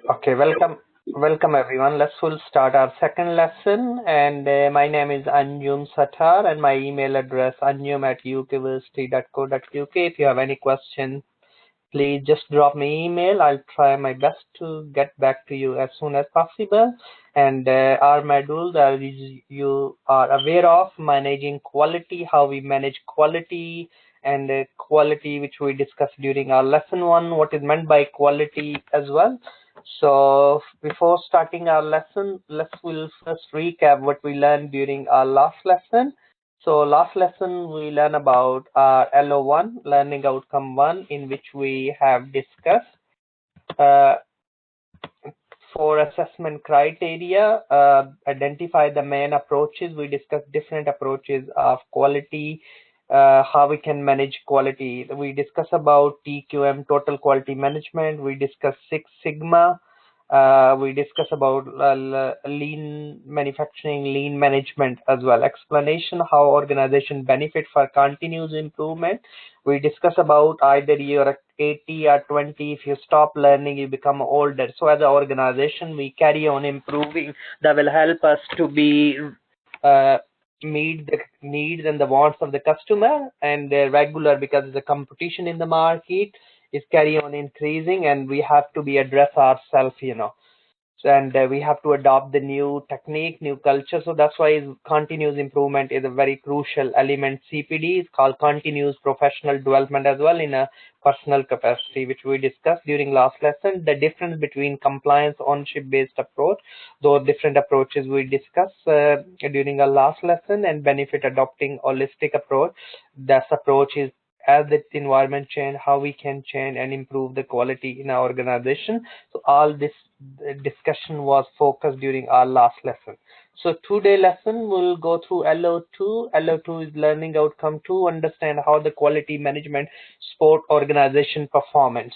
Okay, welcome everyone. We'll start our second lesson. And my name is Anjum Satar, and my email address anjum@ukversity.co.uk. If you have any question, please just drop me email. I'll try my best to get back to you as soon as possible. And our module that you are aware of, managing quality, how we manage quality, and quality which we discussed during our lesson one, what is meant by quality as well. So before starting our lesson, we'll first recap what we learned during our last lesson. So last lesson we learned about our LO1, learning outcome 1, in which we have discussed uh, for assessment criteria, identify the main approaches. We discussed different approaches of quality, how we can manage quality. We discussed about TQM, total quality management. We discussed Six Sigma. We discuss about lean manufacturing, lean management as well. Explanation how organization benefit for continuous improvement. We discuss about either you're 80 or 20. If you stop learning, you become older. So as an organization, we carry on improving. That will help us to be uh, meet the needs and the wants of the customer, and they're regular because the competition in the market is carry on increasing, and we have to be address ourselves. And we have to adopt the new technique, new culture. So that's why continuous improvement is a very crucial element. CPD is called continuous professional development as well in a personal capacity, which we discussed during last lesson. The difference between compliance ownership based approach, those different approaches we discussed during our last lesson, and benefit adopting holistic approach. This approach is as the environment change, how we can change and improve the quality in our organization. So all this discussion was focused during our last lesson. So today lesson we'll go through LO2. LO2 is learning outcome 2, understand how the quality management support organization performance.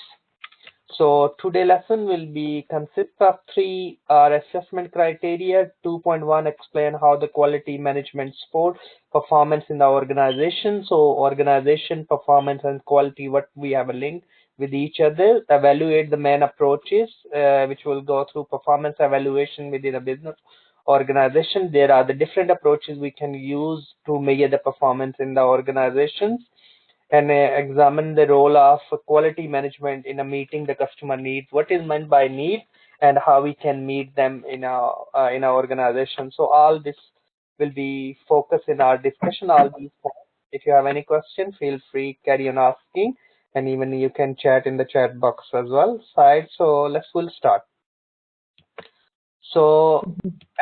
So today lesson will be consist of 3 assessment criteria. 2.1 explain how the quality management support performance in the organization. So organization performance and quality, what we have a link with each other. Evaluate the main approaches, which will go through performance evaluation within a business organization. There are the different approaches we can use to measure the performance in the organizations, and examine the role of quality management in a meeting the customer needs. What is meant by need and how we can meet them in our organization. So all this will be focused in our discussion. All these points. If you have any question, feel free carry on asking, and even you can chat in the chat box as well. Side. So we'll start. So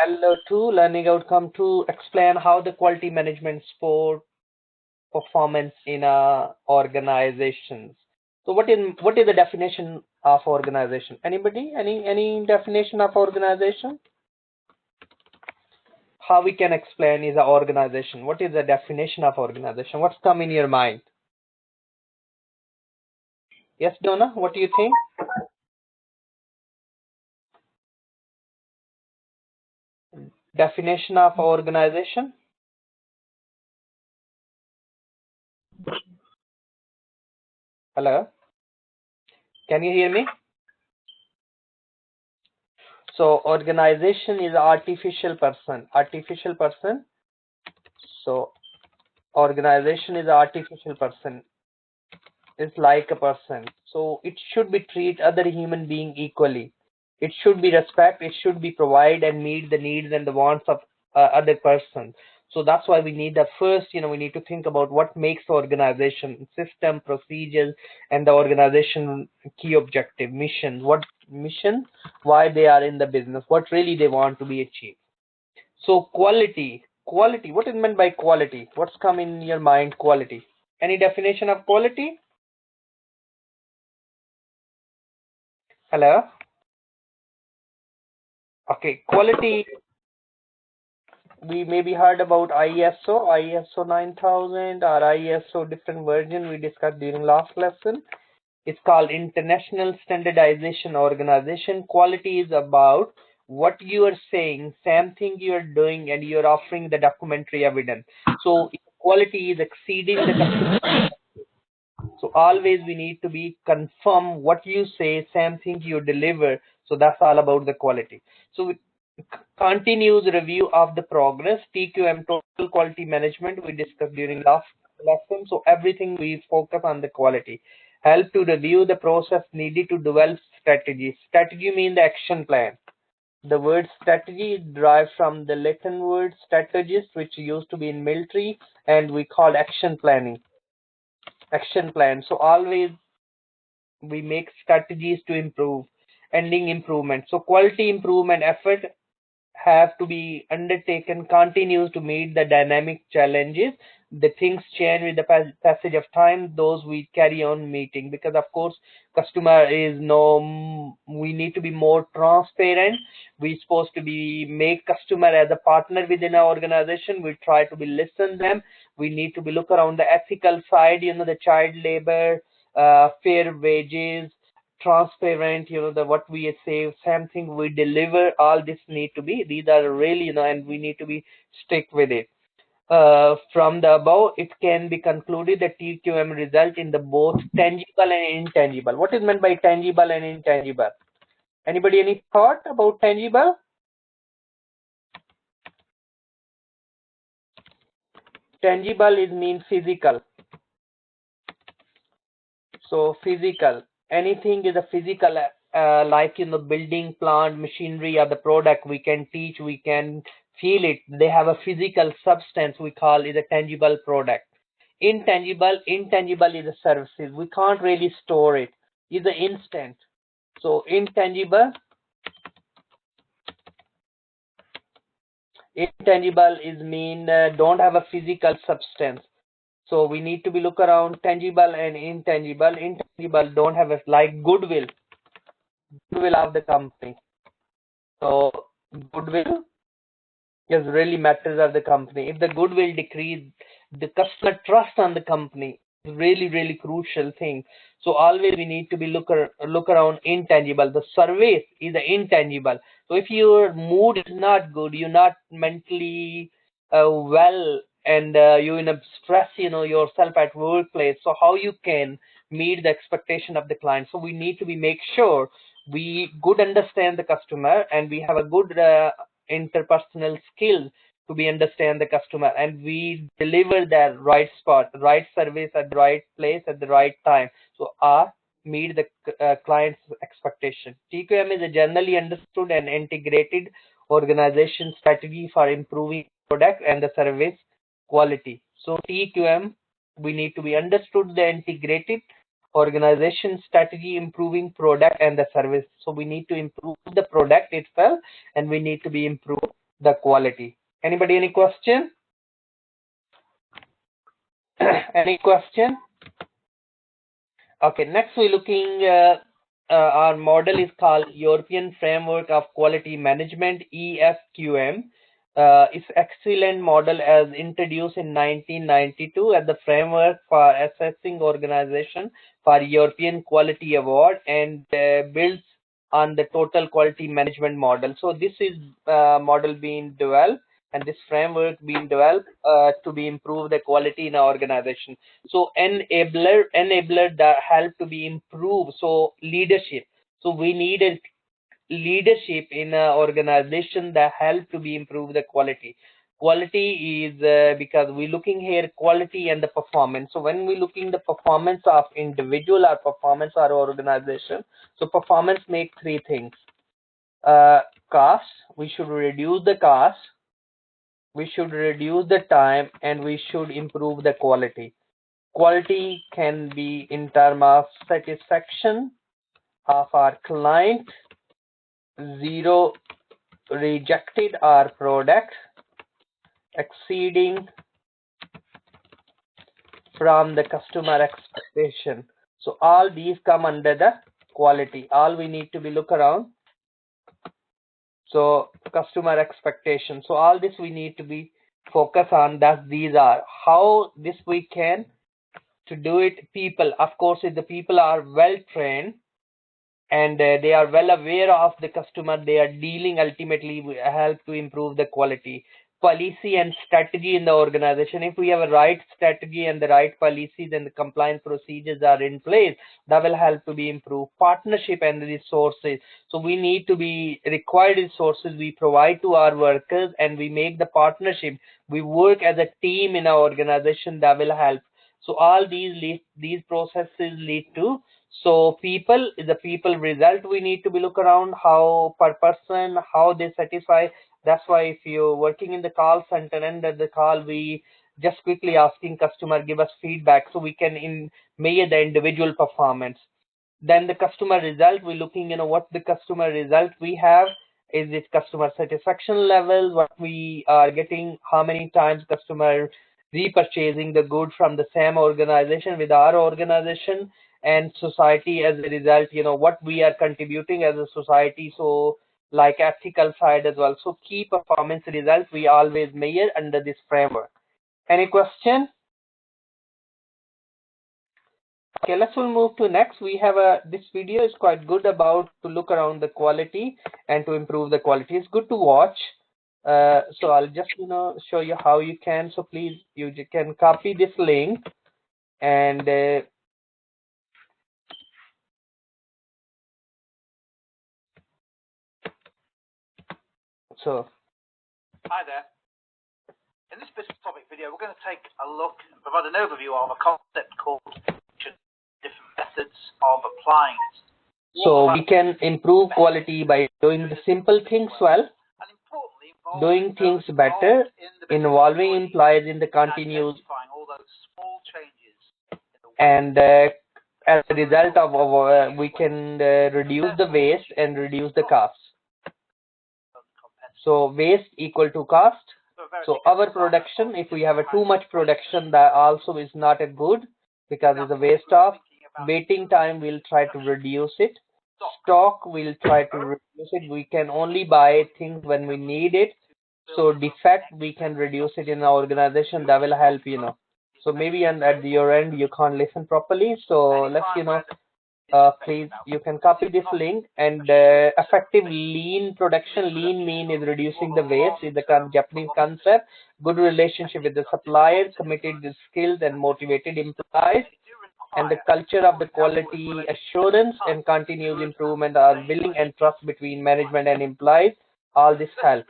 LO2, learning outcome 2, explain how the quality management support performance in organizations. So what is the definition of organization? Anybody? Any definition of organization? How we can explain is an organization? What is the definition of organization? What's come in your mind? Yes, Donna, what do you think? Definition of organization? Hello? Can you hear me? So organization is artificial person. Artificial person. So organization is artificial person. Is like a person. So it should be treat other human being equally. It should be respect. It should be provide and meet the needs and the wants of other person. So that's why we need the first, we need to think about what makes the organization, system, procedures, and the organization key objective, mission. What mission? Why they are in the business? What really they want to be achieved? So quality. Quality. What is meant by quality? What's come in your mind? Quality. Any definition of quality? Hello? Okay, quality, we maybe heard about ISO 9000 or ISO different version we discussed during last lesson. It's called International Standardization Organization. Quality is about what you are saying, same thing you are doing, and you're offering the documentary evidence. So quality is exceeding the customer. So always we need to be confirm what you say, same thing you deliver. So that's all about the quality. So continuous review of the progress, TQM, total quality management, we discussed during last lesson. So everything we focus on the quality. Help to review the process needed to develop strategy. Strategy means the action plan. The word strategy is derived from the Latin word strategist, which used to be in military, and we call action planning. Action plan. So always we make strategies to improve, ending improvement. So quality improvement effort have to be undertaken continues to meet the dynamic challenges. The things change with the passage of time, those we carry on meeting, because of course customer is no, we need to be more transparent. We supposed to be make customer as a partner within our organization. We try to be listen them. We need to be look around the ethical side, the child labor, fair wages, transparent, the what we say, something we deliver, all this need to be, these are really, and we need to be stick with it. From the above, it can be concluded that TQM result in the both tangible and intangible. What is meant by tangible and intangible? Anybody any thought about tangible? Tangible is mean physical. So physical, anything is a physical, like building, plant, machinery, or the product we can teach, we can feel it. They have a physical substance. We call it a tangible product. Intangible is a services. We can't really store it. It's an instant. So intangible is mean don't have a physical substance. So we need to be look around tangible and intangible. Intangible don't have a like goodwill of the company. So goodwill is really matters of the company. If the goodwill decrease, the customer trust on the company is really crucial thing. So always we need to be look around intangible. The service is the intangible. So if your mood is not good, you're not mentally well, and you in a stress, yourself at workplace. So how you can meet the expectation of the client? So we need to be make sure we good understand the customer, and we have a good interpersonal skills to be understand the customer, and we deliver that right spot, right service at the right place at the right time. So meet the client's expectation. TQM is a generally understood and integrated organization strategy for improving product and the service quality. So TQM, we need to be understood the integrated organization strategy improving product and the service. So we need to improve the product itself, and we need to be improve the quality. Anybody any question? Any question? Okay, next we're looking, our model is called European Framework of Quality Management, EFQM. It's excellent model as introduced in 1992 as the framework for assessing organization for European Quality Award, and builds on the total quality management model. So this is model being developed, and this framework being developed to be improve the quality in our organization. So enabler that help to be improved. So leadership. So we need a leadership in an organization that help to be improve the quality. Quality is because we're looking here quality and the performance. So when we're looking the performance of individual or performance of our organization, so performance make three things. Cost, we should reduce the cost, we should reduce the time, and we should improve the quality. Quality can be in terms of satisfaction of our client, zero rejected our product, exceeding from the customer expectation. So all these come under the quality. All we need to be look around. So customer expectation. So all this we need to be focus on, that these are how this we can to do it. People, of course, if the people are well trained, and they are well aware of the customer they are dealing, ultimately help to improve the quality. policy and strategy in the organization. If we have a right strategy and the right policies and the compliance procedures are in place, that will help to be improved. Partnership and resources. So we need to be required resources we provide to our workers, and we make the partnership. We work as a team in our organization, that will help. So all these processes lead to, so people is the people result. We need to be look around how per person, how they satisfy. That's why if you're working in the call center, and at the call, we just quickly asking customer give us feedback so we can measure the individual performance. Then the customer result, we're looking, what the customer result we have. Is it customer satisfaction level, what we are getting, how many times customer repurchasing the good from the same organization with our organization, and society as a result, what we are contributing as a society. So like ethical side as well. So key performance results we always measure under this framework. Any question? Okay, let's move to next. We have this video is quite good about to look around the quality and to improve the quality. It's good to watch. So I'll just show you how you can. So please, you can copy this link, and so hi there. In this business topic video, we're going to take a look and provide an overview of a concept called different methods of applying it. So we can improve quality by doing the simple things well, doing things better, involving employees in the continuous, and as a result of we can reduce the waste and reduce the cost. So waste equal to cost. So our production, if we have a too much production, that also is not a good, because it's a waste of. Waiting time, we'll try to reduce it. Stock, we'll try to reduce it. We can only buy things when we need it. So defect, we can reduce it in our organization. That will help, So maybe at your end you can't listen properly. So let's please, you can copy this link. And effective lean production. Lean mean is reducing the waste, is the Japanese concept. Good relationship with the suppliers, committed skilled and motivated employees, and the culture of the quality assurance and continuous improvement are willing and trust between management and employees. All this help.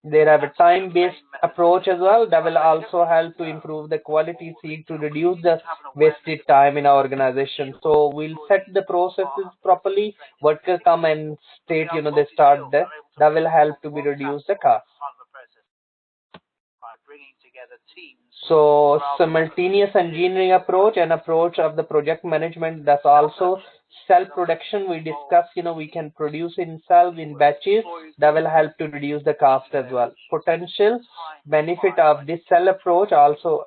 There have a time-based approach as well that will also help to improve the quality, seek to reduce the wasted time in our organization. So we'll set the processes properly. Workers come and state, they start there. That will help to be reduce the cost. So simultaneous engineering approach and approach of the project management, that's also self-production. We discuss, we can produce in cells in batches. That will help to reduce the cost as well. Potential benefit of this cell approach also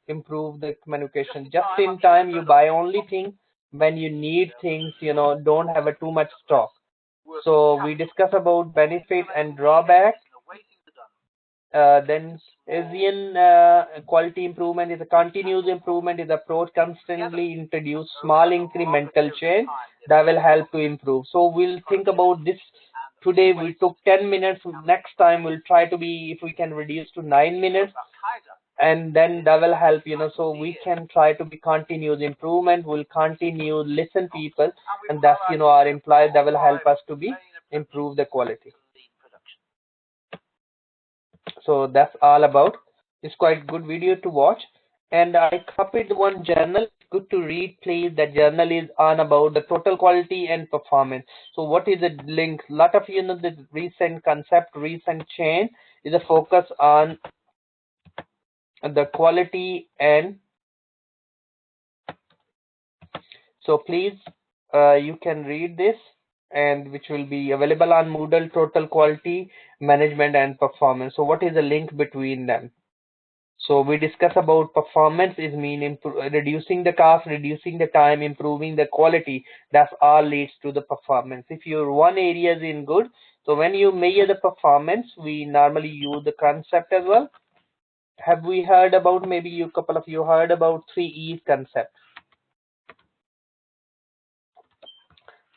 improve the communication. Just in time, you buy only things when you need things, don't have too much stock. So we discuss about benefit and drawback. Then ASEAN quality improvement is a continuous improvement, is approach constantly introduce small incremental change that will help to improve. So we'll think about this. Today we took 10 minutes. Next time we'll try to be, if we can reduce to 9 minutes, and then that will help, so we can try to be continuous improvement. We'll continue listen people, and that's, our employees, that will help us to be improve the quality. So that's all about. It's quite good video to watch, and I copied one journal. Good to read, please. That journal is on about the total quality and performance. So what is the link? Lot of the recent concept, recent change is a focus on the quality, and so please you can read this, and which will be available on Moodle, total quality management and performance. So what is the link between them? So we discuss about performance is mean reducing the cost, reducing the time, improving the quality. That's all leads to the performance. If your one area is in good, so when you measure the performance, we normally use the concept as well. Have we heard about, maybe you couple of you heard about 3 E's concept?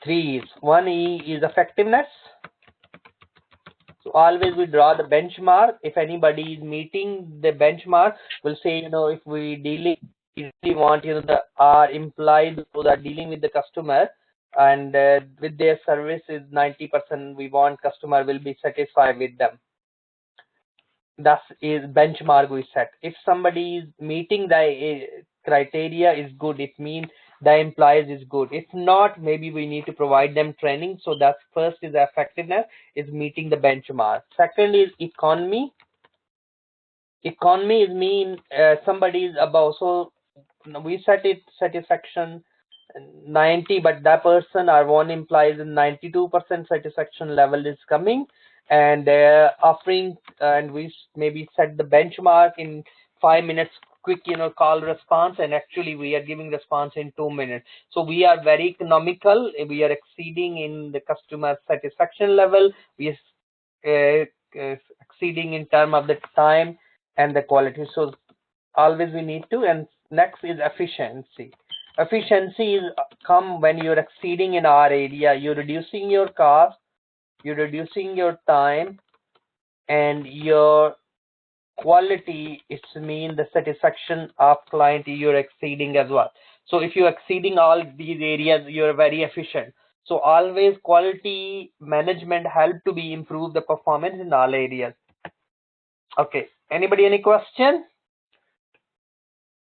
3 E's. 1 E is effectiveness. So always we draw the benchmark. If anybody is meeting the benchmark, we'll say, if we really want, our employees who are dealing with the customer and with their service is 90%, we want customer will be satisfied with them. That is benchmark we set. If somebody is meeting the criteria is good, it means the employees is good. If not, maybe we need to provide them training. So that's first is effectiveness, is meeting the benchmark. Second is economy. Economy is mean somebody is above. So we set it satisfaction 90, but that person or one implies 92% satisfaction level is coming, and offering, and we maybe set the benchmark in 5 minutes quick call response, and actually we are giving response in 2 minutes. So we are very economical, we are exceeding in the customer satisfaction level, we are exceeding in term of the time and the quality. So always we need to. And next is efficiency. Efficiency is come when you're exceeding in our area, you're reducing your cost, you're reducing your time, and your quality. It means the satisfaction of client you're exceeding as well. So if you're exceeding all these areas, you're very efficient. So always quality management help to be improve the performance in all areas. Okay, anybody any question?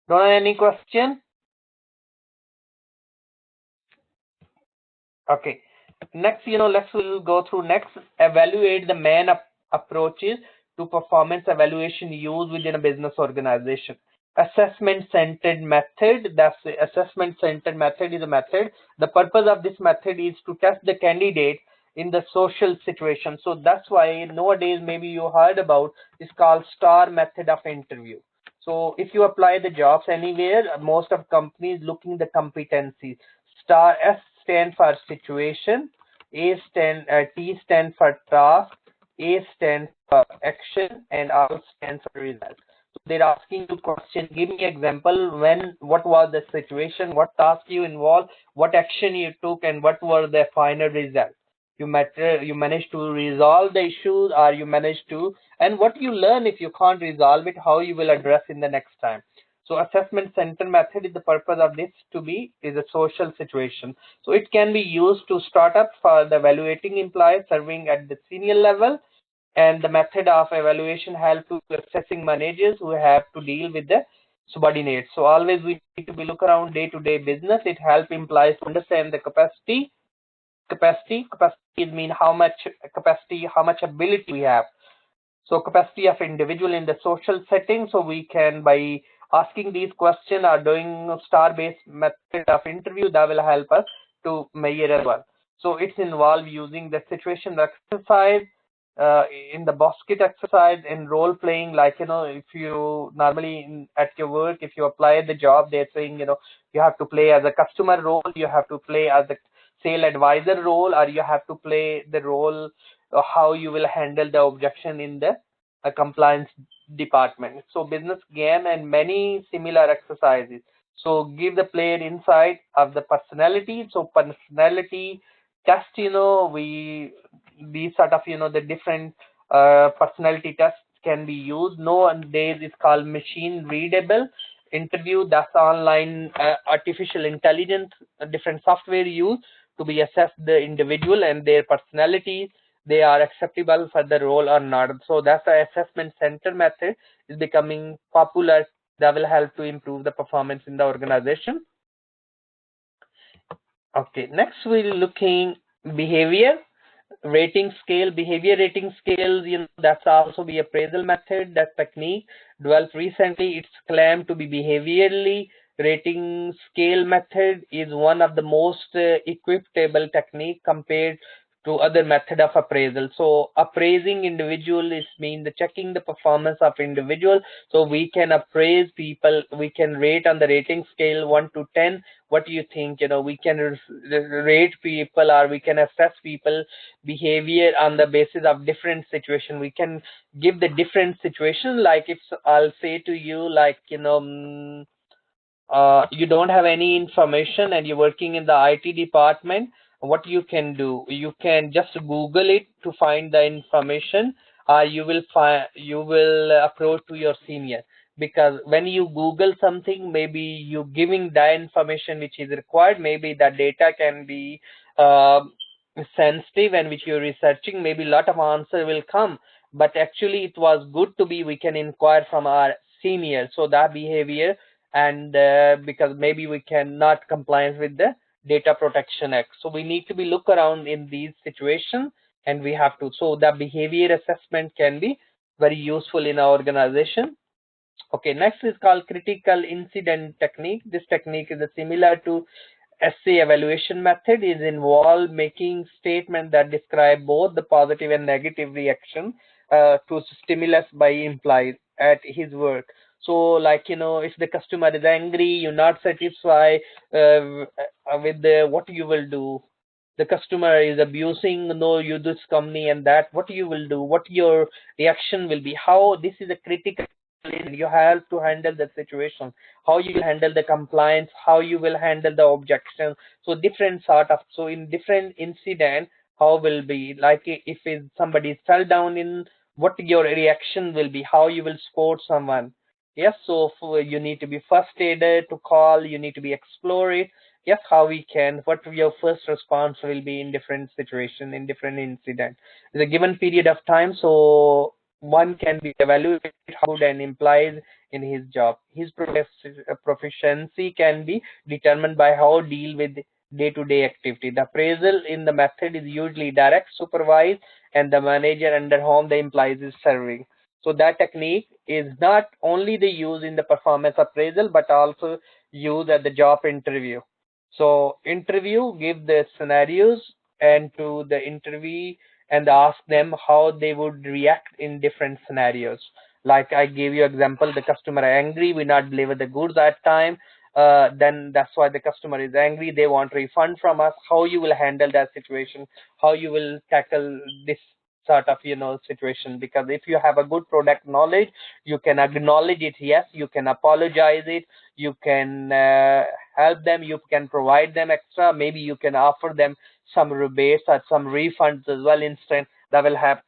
Don't have any question? Okay, next, we'll go through next. Evaluate the main approaches to performance evaluation used within a business organization. Assessment centered method. That's the assessment centered method is a method. The purpose of this method is to test the candidate in the social situation. So that's why nowadays maybe you heard about, it's called STAR method of interview. So if you apply the jobs anywhere, most of companies looking the competencies. STAR, S stand for situation, T stand for task, A stand for action, and R stands for result. So they're asking you question. Give me example what was the situation, what task you involved, what action you took, and what were the final result. You managed to resolve the issues, or you managed to, and what you learn if you can't resolve it, how you will address in the next time. So assessment center method is the purpose of this is a social situation. So it can be used to start up for the evaluating employees serving at the senior level, and the method of evaluation help to assessing managers who have to deal with the subordinates. So always we need to be look around day-to-day business. It help employees to understand the capacity. Capacity is mean how much capacity, how much ability we have. So capacity of individual in the social setting. So we can, by asking these questions or doing star-based method of interview, that will help us to measure as well. So it's involved using the situation exercise, in the basket exercise, in role playing, like if you normally at your work, if you apply the job, they're saying you have to play as a customer role, you have to play as a sale advisor role, or you have to play the role how you will handle the objection in the compliance department. So business game and many similar exercises. So give the player insight of the personality. So personality test, these sort of the different personality tests can be used. Nowadays it's called machine readable interview. That's online artificial intelligence, different software used to be assess the individual and their personalities, they are acceptable for the role or not. So that's the assessment center method is becoming popular. That will help to improve the performance in the organization. Okay, next we're looking behavior rating scale. Behavior rating scales, that's also the appraisal method. That technique developed recently. It's claimed to be behaviorally rating scale method is one of the most equitable technique compared to other method of appraisal. So appraising individual is mean the checking the performance of individual. So we can appraise people, we can rate on the rating scale 1 to 10. What do you think? We can rate people, or we can assess people behavior on the basis of different situation. We can give the different situation, like if I'll say to you, like you don't have any information and you're working in the IT department, what you can do, you can just Google it to find the information, or you will approach to your senior, because when you Google something, maybe you giving the information which is required, maybe the data can be sensitive, and which you're researching, maybe a lot of answer will come, but actually it was good to be we can inquire from our senior, so that behavior, and because maybe we cannot compliance with the data protection act, so we need to be look around in these situations, and we have to, so the behavior assessment can be very useful in our organization. Okay, next is called critical incident technique. This technique is similar to essay evaluation method, is involve making statements that describe both the positive and negative reaction to stimulus by employees at his work. So, like, if the customer is angry, you're not satisfied with what you will do. The customer is abusing, no, you this company and that. What you will do? What your reaction will be? How this is a critical. You have to handle the situation, how you will handle the compliance, how you will handle the objection, so different sort of, so in different incident, how will be like if somebody fell down in, what your reaction will be, how you will support someone. Yes, so you need to be first aider to call, you need to be explore it. Yes, how we can, what your first response will be in different situation, in different incident. There's a given period of time, so one can be evaluated how good and implies in his job. His proficiency can be determined by how deal with day-to-day activity. The appraisal in the method is usually direct, supervised, and the manager under whom the employees is serving. So that technique is not only the use in the performance appraisal, but also used at the job interview. So interview give the scenarios and to the interview and ask them how they would react in different scenarios. Like I gave you example, the customer angry, we not deliver the goods at time. Then that's why the customer is angry. They want refund from us. How you will handle that situation? How you will tackle this sort of situation? Because if you have a good product knowledge, you can acknowledge it. Yes, you can apologize it. You can help them. You can provide them extra. Maybe you can offer them some rebates or some refunds as well instant, that will have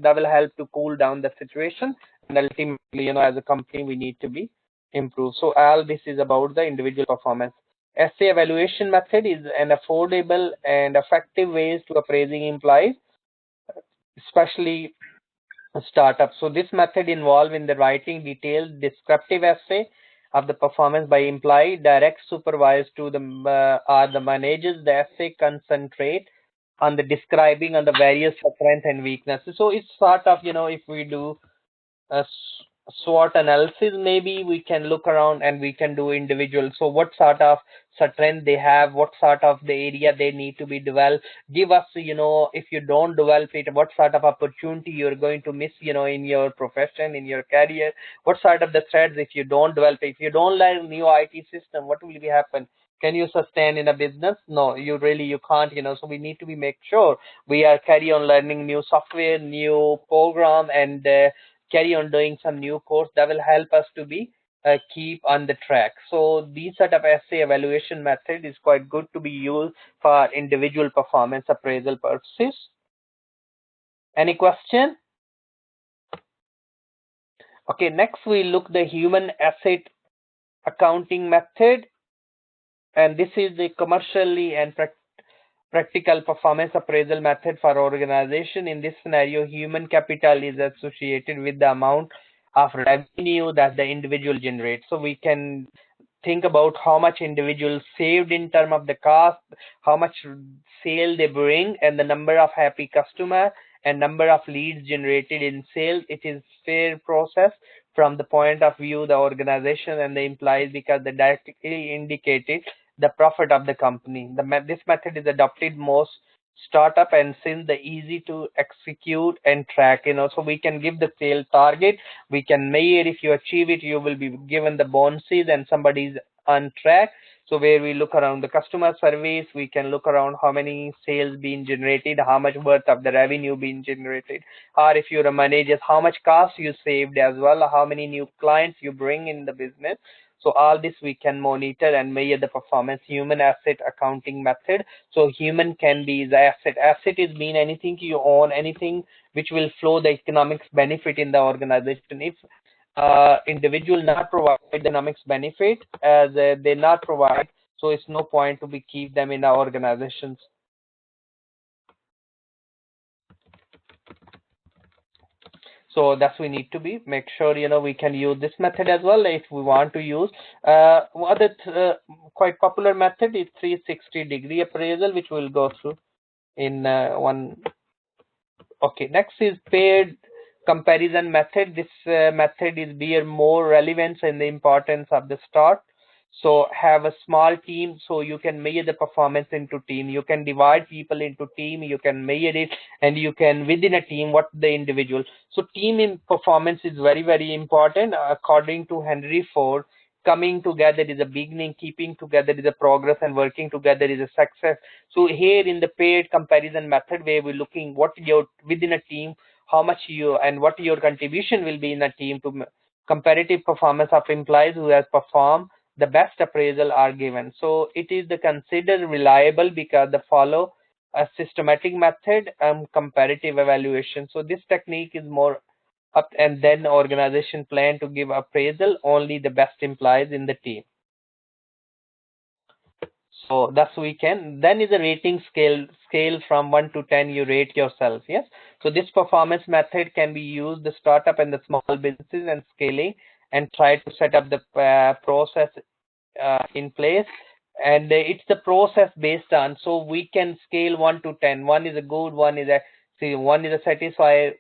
that will help to cool down the situation, and ultimately as a company we need to be improved. So all this is about the individual performance. Essay evaluation method is an affordable and effective ways to appraising employees, especially startups. So this method involves in the writing detailed descriptive essay of the performance by employee, direct supervised to the or the managers. The essay concentrate on the describing on the various strengths and weaknesses. So it's sort of if we do a SWOT analysis, maybe we can look around and we can do individual. So what sort of strength they have, what sort of the area they need to be developed. Give us, if you don't develop it, what sort of opportunity you're going to miss, in your profession, in your career. What sort of the threats if you don't develop it. If you don't learn new IT system, what will be happen? Can you sustain in a business? No, you can't, so we need to be make sure we are carry on learning new software, new program, and carry on doing some new course that will help us to be keep on the track. So these sort of essay evaluation method is quite good to be used for individual performance appraisal purposes. Any question? Okay, next we look the human asset accounting method, and this is the commercially and practical performance appraisal method for organization. In this scenario, human capital is associated with the amount of revenue that the individual generates. So we can think about how much individuals saved in term of the cost, how much sale they bring, and the number of happy customer and number of leads generated in sales. It is fair process from the point of view the organization and the employees, because they directly indicated the profit of the company. This method is adopted most startup, and since the easy to execute and track, so we can give the sales target, we can measure. If you achieve it, you will be given the bonuses, and somebody's on track. So where we look around the customer service, we can look around how many sales being generated, how much worth of the revenue being generated, or if you're a manager, how much cost you saved as well, how many new clients you bring in the business. So all this we can monitor and measure the performance. Human asset accounting method. So human can be the asset. Asset is mean anything you own, anything which will flow the economics benefit in the organization. If individual not provide the economics benefit as they not provide, so it's no point to be keep them in our organizations. So that's we need to be make sure we can use this method as well if we want to use. Other quite popular method is 360-degree appraisal, which we'll go through in one. Okay, next is paired comparison method. This method is bear more relevance and the importance of the start. So have a small team, so you can measure the performance into team. You can divide people into team, you can measure it, and you can within a team what the individual. So team in performance is very, very important. According to Henry Ford, coming together is a beginning, keeping together is a progress, and working together is a success. So here in the paired comparison method, where we're looking what your within a team, how much you and what your contribution will be in a team to comparative performance of employees who has performed the best appraisal are given. So it is the considered reliable because they follow a systematic method and comparative evaluation. So this technique is more up, and then organization plan to give appraisal only the best employees in the team. So that's we can. Then is a rating scale from 1 to 10. You rate yourself. Yes. So this performance method can be used the startup and the small businesses and scaling, and try to set up the process in place. And it's the process based on. So we can scale 1 to 10. One is a good. One is a see. One is a satisfied.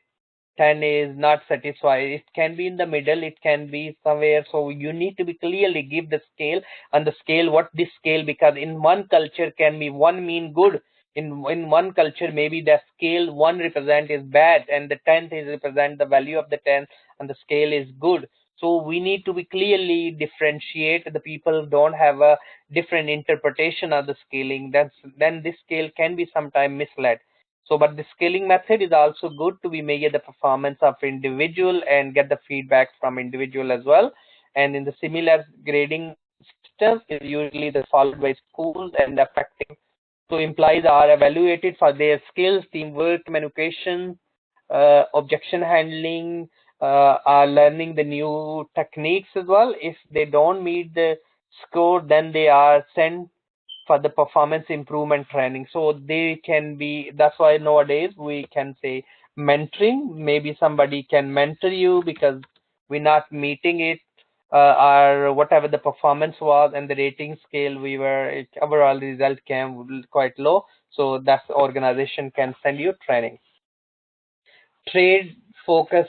10 is not satisfied. It can be in the middle, it can be somewhere. So you need to be clearly give the scale, and the scale what this scale, because in one culture can be one mean good, in one culture maybe the scale 1 represent is bad and the 10th is represent the value of the 10th and the scale is good. So we need to be clearly differentiate. The people don't have a different interpretation of the scaling, then this scale can be sometimes misled. So, but the scaling method is also good to be measure the performance of individual and get the feedback from individual as well. And in the similar grading system is usually the followed by schools and affecting. So employees are evaluated for their skills, teamwork, communication, objection handling, are learning the new techniques as well. If they don't meet the score, then they are sent for the performance improvement training. So they can be, that's why nowadays we can say mentoring. Maybe somebody can mentor you because we're not meeting it, or whatever the performance was and the rating scale we were, overall result came quite low. So that organization can send you training. Trade focus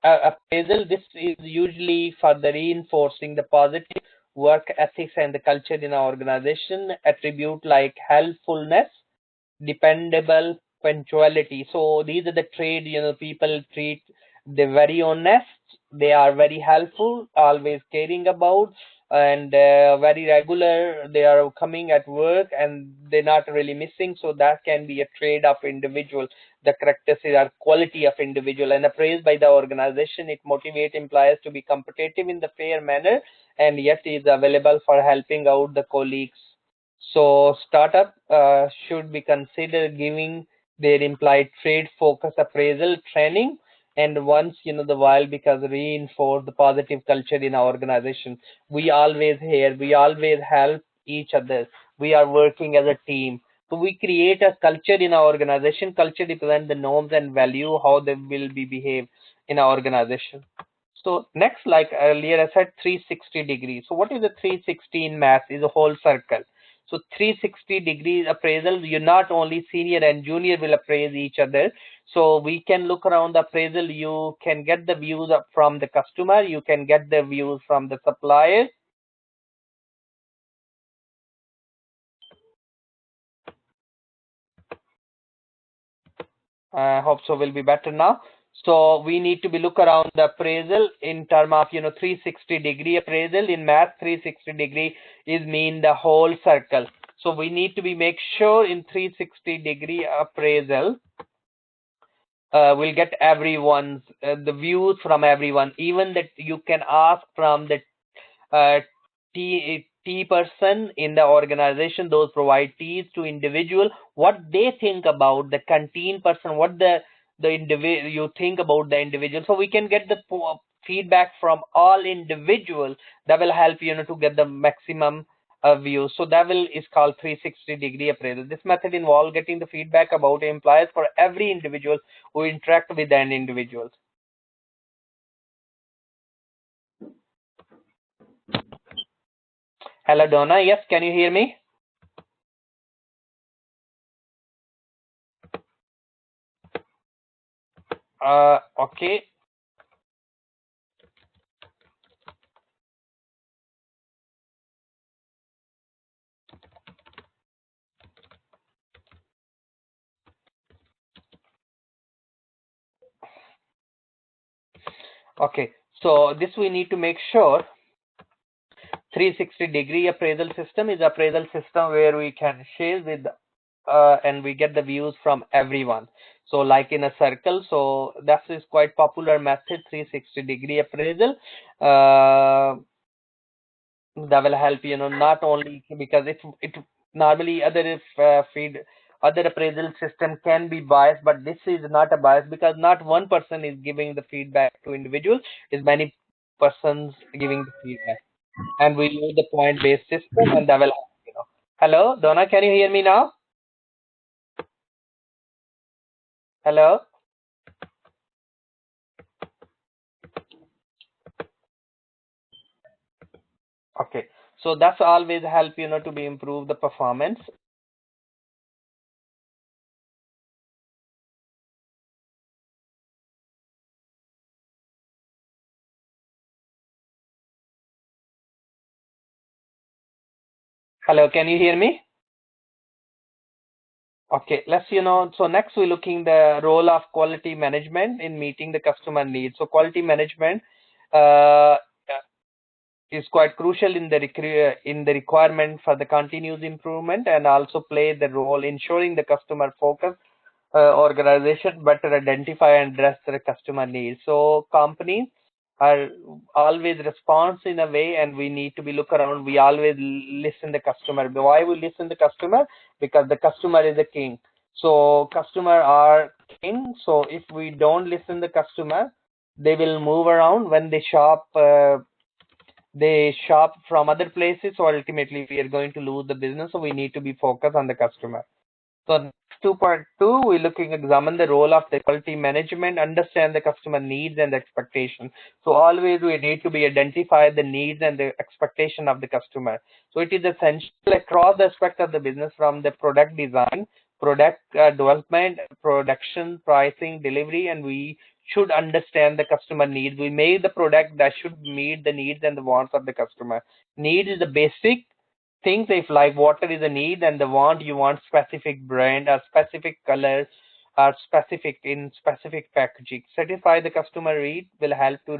appraisal. This is usually for the reinforcing the positive work ethics and the culture in our organization. Attribute like helpfulness, dependable, punctuality. So these are the trade, people treat, they're very honest, they are very helpful, always caring about, and very regular. They are coming at work and they're not really missing. So that can be a trade of individual. The characteristics are quality of individual and appraised by the organization. It motivates employers to be competitive in the fair manner, and yet is available for helping out the colleagues. So startup should be considered giving their implied trade focus appraisal training, and once the while, because reinforce the positive culture in our organization. We always here, we always help each other. We are working as a team. So we create a culture in our organization. Culture represents the norms and value, how they will be behave in our organization. So next, like earlier I said, 360 degrees. So what is a 360 in math? Is a whole circle. So 360 degrees appraisal, you not only senior and junior will appraise each other. So we can look around the appraisal. You can get the views from the customer. You can get the views from the supplier. I hope so will be better now. So we need to be look around the appraisal in term of 360-degree appraisal. In math, 360-degree is mean the whole circle. So we need to be make sure in 360-degree appraisal we'll get everyone's the views from everyone. Even that you can ask from the T person in the organization, those provide teas to individual, what they think about the canteen person, what the individual you think about the individual, so we can get the feedback from all individuals. That will help to get the maximum view. So that will is called 360-degree appraisal. This method involves getting the feedback about employees for every individual who interact with an individual. Hello, Donna. Yes, can you hear me? Okay. Okay. So this we need to make sure 360-degree appraisal system is appraisal system where we can share with and we get the views from everyone. So like in a circle, so that is quite popular method, 360-degree appraisal. That will help not only because it normally other appraisal system can be biased, but this is not a bias because not one person is giving the feedback to individual, is many persons giving the feedback, and we use the point based system, and that will help. Hello, Donna, can you hear me now? Hello. Okay, so that's always help to be improve the performance. Hello, can you hear me? Okay, let's so next we're looking the role of quality management in meeting the customer needs. So quality management uh, is quite crucial in the requirement for the continuous improvement, and also play the role ensuring the customer focus organization better identify and address the customer needs. So companies are always response in a way, and we need to be look around. We always listen the customer. Why we listen the customer? Because the customer is a king. So customer are king. So if we don't listen the customer, they will move around when they shop. They shop from other places, so ultimately we are going to lose the business. So we need to be focused on the customer. So 2.2, we're looking examine the role of the quality management, understand the customer needs and the expectation. So always we need to be identify the needs and the expectation of the customer. So it is essential across the aspect of the business, from the product design, product development, production, pricing, delivery, and we should understand the customer needs. We make the product that should meet the needs and the wants of the customer. Need is the basic things. If like water is a need and the want, you want specific brand or specific colors or specific in specific packaging. Satisfy the customer need will help to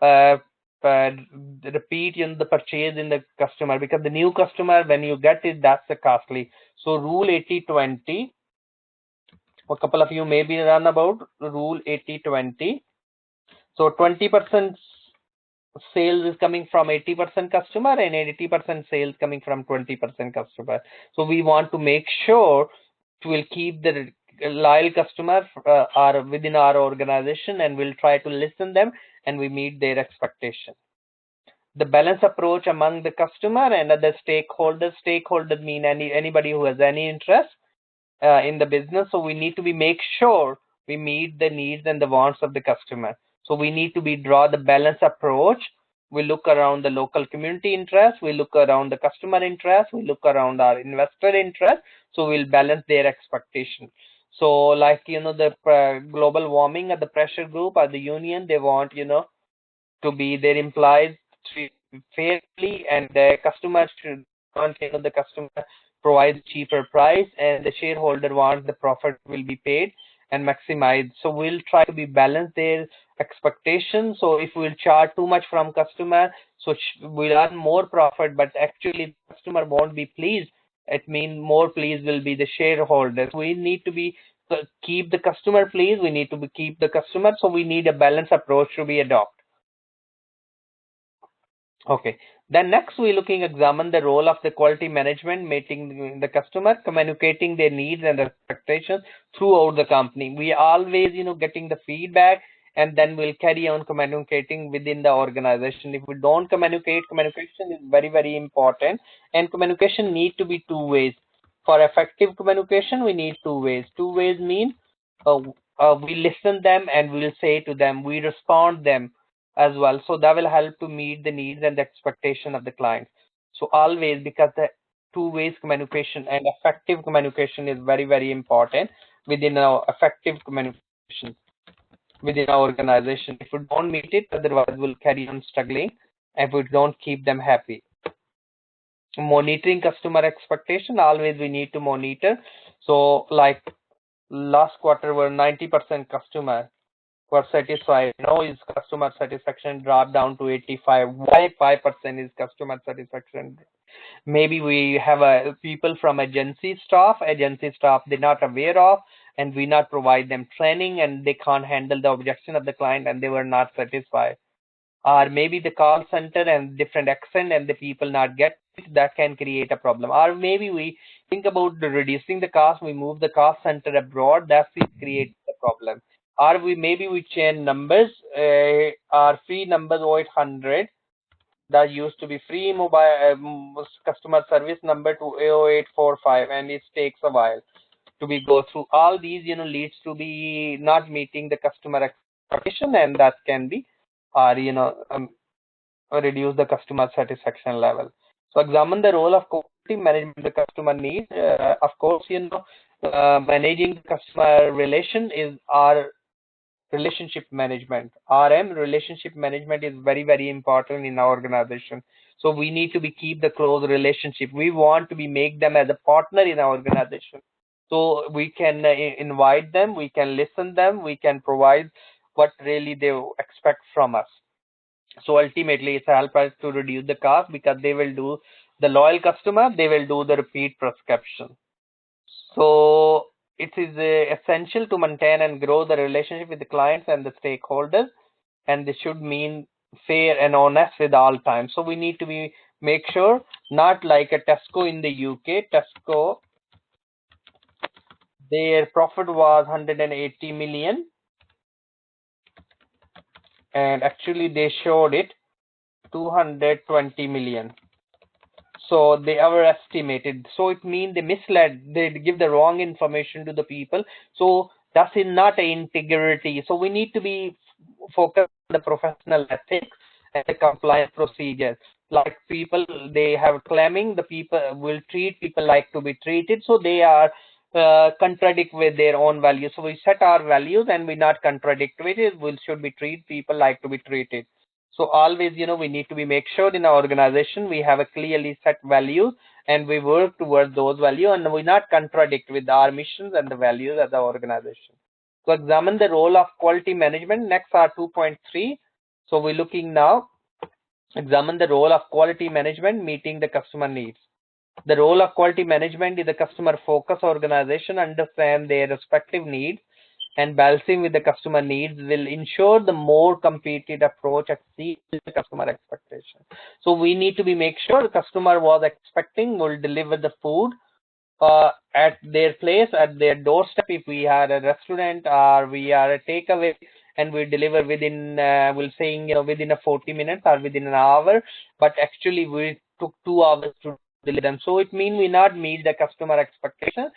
uh, uh, repeat the purchase in the customer, because the new customer when you get it, that's the costly. So rule 80-20, a couple of you maybe run about rule 80-20. So 20% sales is coming from 80% customer and 80% sales coming from 20% customer. So we want to make sure to will keep the loyal customer are within our organization, and we'll try to listen them and we meet their expectation. The balance approach among the customer and other stakeholders. Stakeholders mean anybody who has any interest in the business. So we need to be make sure we meet the needs and the wants of the customer. So we need to be draw the balance approach. We look around the local community interest, we look around the customer interest, we look around our investor interest. So we'll balance their expectation. So like the global warming or the pressure group or the union, they want to be their employees fairly, and the customer should want the customer provides cheaper price, and the shareholder wants the profit will be paid and maximized. So we'll try to be balance their expectations. So if we'll charge too much from customer, so we'll earn more profit, but actually customer won't be pleased. It means more pleased will be the shareholders. We need to be keep the customer pleased. We need to be keep the customer. So we need a balanced approach to be adopted. Okay. Then next we looking examine the role of the quality management, meeting the customer, communicating their needs and expectations throughout the company. We always, getting the feedback and then we'll carry on communicating within the organization. If we don't communicate, communication is very, very important, and communication need to be two ways. For effective communication, we need two ways. Two ways mean uh, we listen them and we'll say to them, we respond them as well. So that will help to meet the needs and the expectation of the client. So always, because the two ways communication and effective communication is very, very important within our effective communication within our organization. If we don't meet it, otherwise we'll carry on struggling if we don't keep them happy. Monitoring customer expectation, always we need to monitor. So like last quarter were 90% customer were satisfied. Now is customer satisfaction dropped down to 85. Why 5% is customer satisfaction? Maybe we have people from agency staff they're not aware of, and we not provide them training, and they can't handle the objection of the client and they were not satisfied. Or maybe the call center and different accent and the people not get it, that can create a problem. Or maybe we think about reducing the cost, we move the cost center abroad, that creates a problem. Or we change numbers, our free numbers 0800 that used to be free mobile customer service number to 0845, and it takes a while to be go through all these, leads to be not meeting the customer expectation, and that can be or reduce the customer satisfaction level. So examine the role of quality management the customer needs. Of course, managing the customer relation is our relationship management. RM, relationship management, is very, very important in our organization. So we need to be keep the close relationship. We want to be make them as a partner in our organization. So we can invite them, we can listen them, we can provide what really they expect from us. So ultimately it's help us to reduce the cost, because they will do the loyal customer, they will do the repeat prescription. So it is essential to maintain and grow the relationship with the clients and the stakeholders, and this should mean fair and honest with all time. So we need to be make sure, not like a Tesco in the UK. Tesco, their profit was 180 million, and actually they showed it 220 million. So they overestimated. So it means they misled. They give the wrong information to the people. So that's not integrity. So we need to be focused on the professional ethics and the compliance procedures. Like people, they have claiming the people will treat people like to be treated. So they are contradict with their own values. So we set our values and we not contradict with it. We should be treat people like to be treated. So always, we need to be make sure in our organization we have a clearly set values and we work towards those values, and we not contradict with our missions and the values of the organization. So examine the role of quality management. Next are 2.3. So we're looking now, examine the role of quality management meeting the customer needs. The role of quality management is a customer focus organization understand their respective needs, and balancing with the customer needs will ensure the more competitive approach exceeds the customer expectation. So we need to be make sure the customer was expecting will deliver the food at their place, at their doorstep. If we are a restaurant or we are a takeaway, and we deliver within we'll saying within a 40 minutes or within an hour, but actually we took 2 hours to deliver them. So it means we not meet the customer expectation.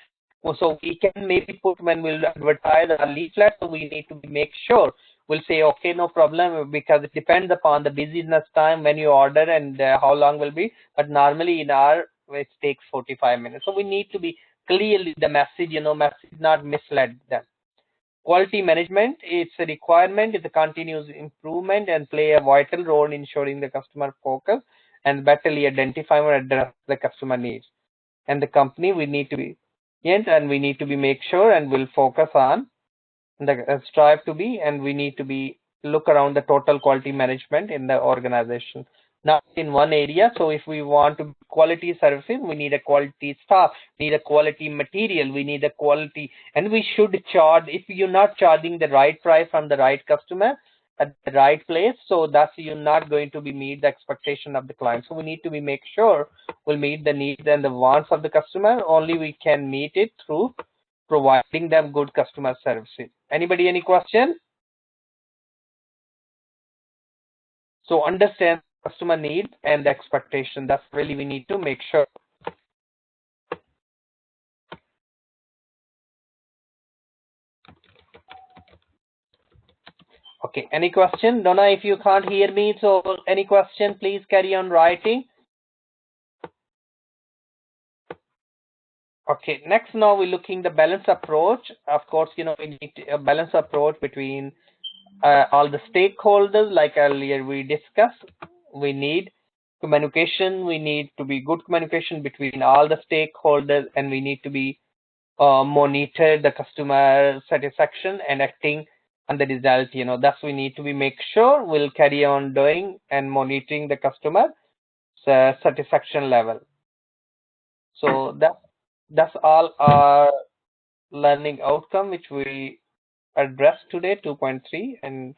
So we can maybe put, when we'll advertise a leaflet, so we need to make sure we'll say okay, no problem, because it depends upon the busyness time when you order and how long will be, but normally in our it takes 45 minutes. So we need to be clearly the message, message not misled them. Quality management, it's a requirement, it's a continuous improvement and play a vital role in ensuring the customer focus and betterly identify and address the customer needs. And the company, we need to be and we need to be make sure and will focus on the strive to be, and we need to be look around the total quality management in the organization, not in one area. So if we want to quality services, we need a quality staff, need a quality material, we need a quality, and we should charge. If you're not charging the right price from the right customer, at the right place, so that's you're not going to be meet the expectation of the client. So we need to be make sure we'll meet the needs and the wants of the customer. Only we can meet it through providing them good customer services. Anybody any question? So understand customer needs and the expectation. That's really we need to make sure. Okay, any question? Donna, if you can't hear me, so any question, please carry on writing. Okay, next now we're looking the balance approach. Of course, you know, we need a balance approach between all the stakeholders, like earlier we discussed. We need communication. We need to be good communication between all the stakeholders, and we need to be monitor the customer satisfaction and acting on the result. You know, that's we need to be make sure we'll carry on doing and monitoring the customer satisfaction level. So that's all our learning outcome which we addressed today, 2.3 and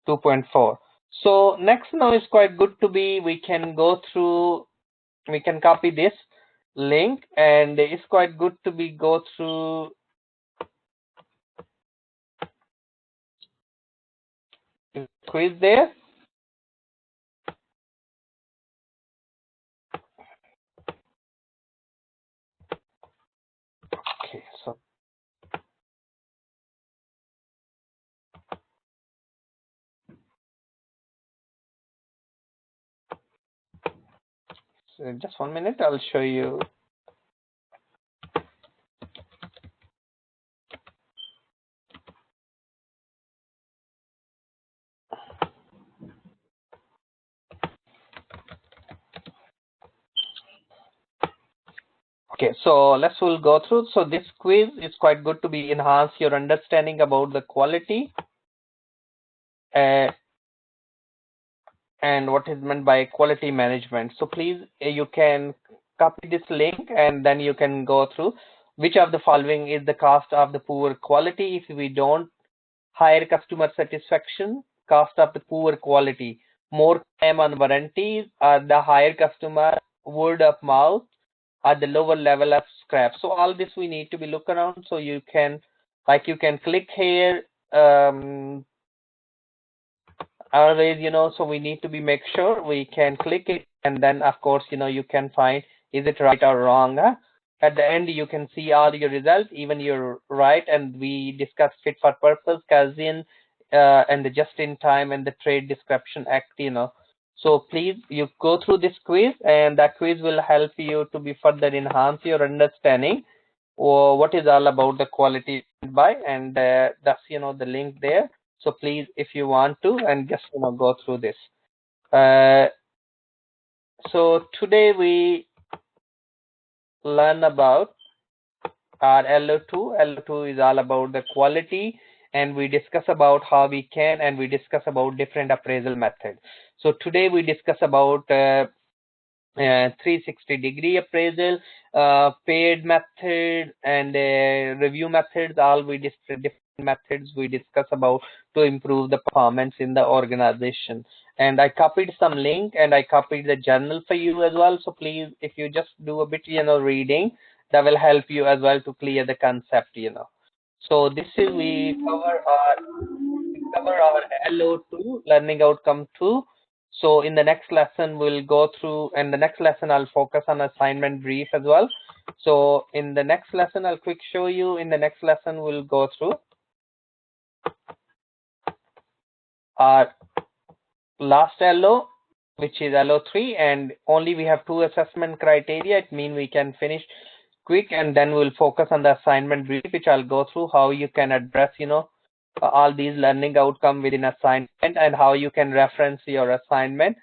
2.4. So next now is quite good to be, we can go through, we can copy this link, and it's quite good to be go through quiz there. Okay, so just 1 minute, I'll show you. Okay, so we'll go through. So this quiz is quite good to be enhance your understanding about the quality and what is meant by quality management. So please, you can copy this link and then you can go through which of the following is the cost of the poor quality. If we don't higher customer satisfaction, cost of the poor quality, more time on warranties, or the higher customer word of mouth, at the lower level of scrap. So all this we need to be look around. So you can, like you can click here, always, you know, so we need to be make sure we can click it, and then of course, you know, you can find is it right or wrong. At the end you can see all your results, even your right, and we discussed fit for purpose, cousin, and the just in time and the trade description act, you know. So please, you go through this quiz, and that quiz will help you to be further enhance your understanding or what is all about the quality by, and that's, you know, the link there. So please, if you want to, and just, you know, go through this. So today we learn about our LO2. LO2 is all about the quality, and we discuss about how we can, and we discuss about different appraisal methods. So today we discuss about 360-degree appraisal, paid method, and review methods. All we different methods we discuss about to improve the performance in the organization. And I copied some link, and I copied the journal for you as well. So please, if you just do a bit, you know, reading, that will help you as well to clear the concept, you know. So this is we cover our LO2, learning outcome 2. So in the next lesson we'll go through, and the next lesson I'll focus on assignment brief as well. So in the next lesson I'll quick show you. In the next lesson we'll go through our last LO, which is LO3, and only we have 2 assessment criteria. It means we can finish quick, and then we'll focus on the assignment brief, which I'll go through how you can address, you know, all these learning outcome within assignment, and how you can reference your assignment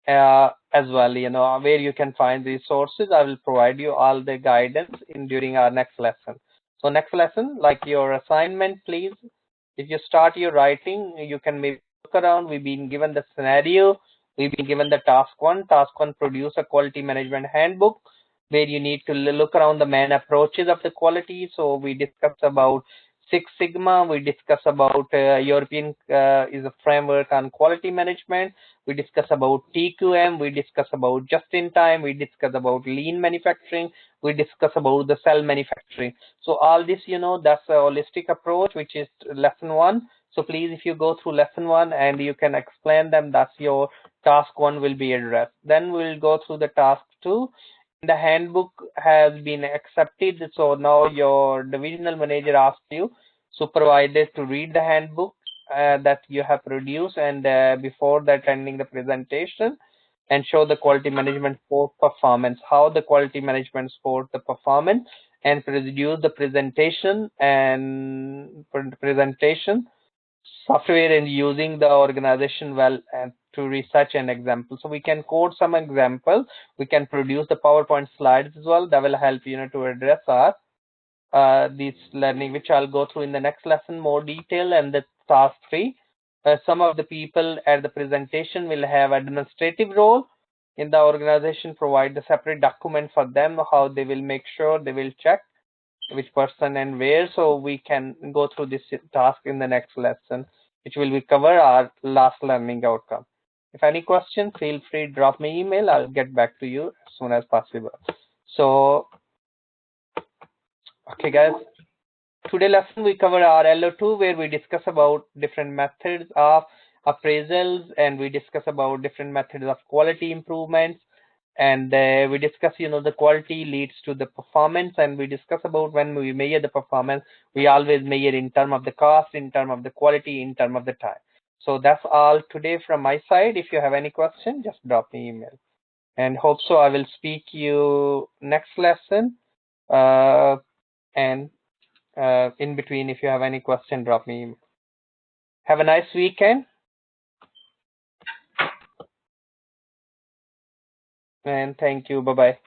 as well, you know, where you can find resources. I will provide you all the guidance in during our next lesson. So next lesson, like your assignment, please, if you start your writing, you can maybe look around. We've been given the scenario, we've been given the task one, produce a quality management handbook, where you need to look around the main approaches of the quality. So we discussed about Six Sigma, we discuss about European is a framework on quality management. We discuss about TQM. We discuss about just-in-time. We discuss about lean manufacturing. We discuss about the cell manufacturing. So all this, that's a holistic approach, which is lesson one. So please, if you go through lesson one and you can explain them, that's your task one will be addressed. Then we'll go through the task two. The handbook has been accepted, so now your divisional manager asks you supervisors to read the handbook that you have produced, and before that attending the presentation, and show the quality management for performance, how the quality management support the performance, and produce the presentation software and using the organization well and to research an example. So we can code some example. We can produce the PowerPoint slides as well. That will help to address our this learning, which I'll go through in the next lesson more detail. And the task three, some of the people at the presentation will have administrative role in the organization, provide the separate document for them, how they will make sure they will check which person and where. So we can go through this task in the next lesson, which will be cover our last learning outcome. If any question, feel free to drop me email. I'll get back to you as soon as possible. So, okay guys, today lesson we cover our LO2, where we discuss about different methods of appraisals, and we discuss about different methods of quality improvements, and we discuss the quality leads to the performance, and we discuss about when we measure the performance, we always measure in terms of the cost, in terms of the quality, in terms of the time. So that's all today from my side. If you have any question, just drop me email, and hope so I will speak you next lesson, and in between, if you have any question, drop me email. Have a nice weekend, and thank you. Bye bye.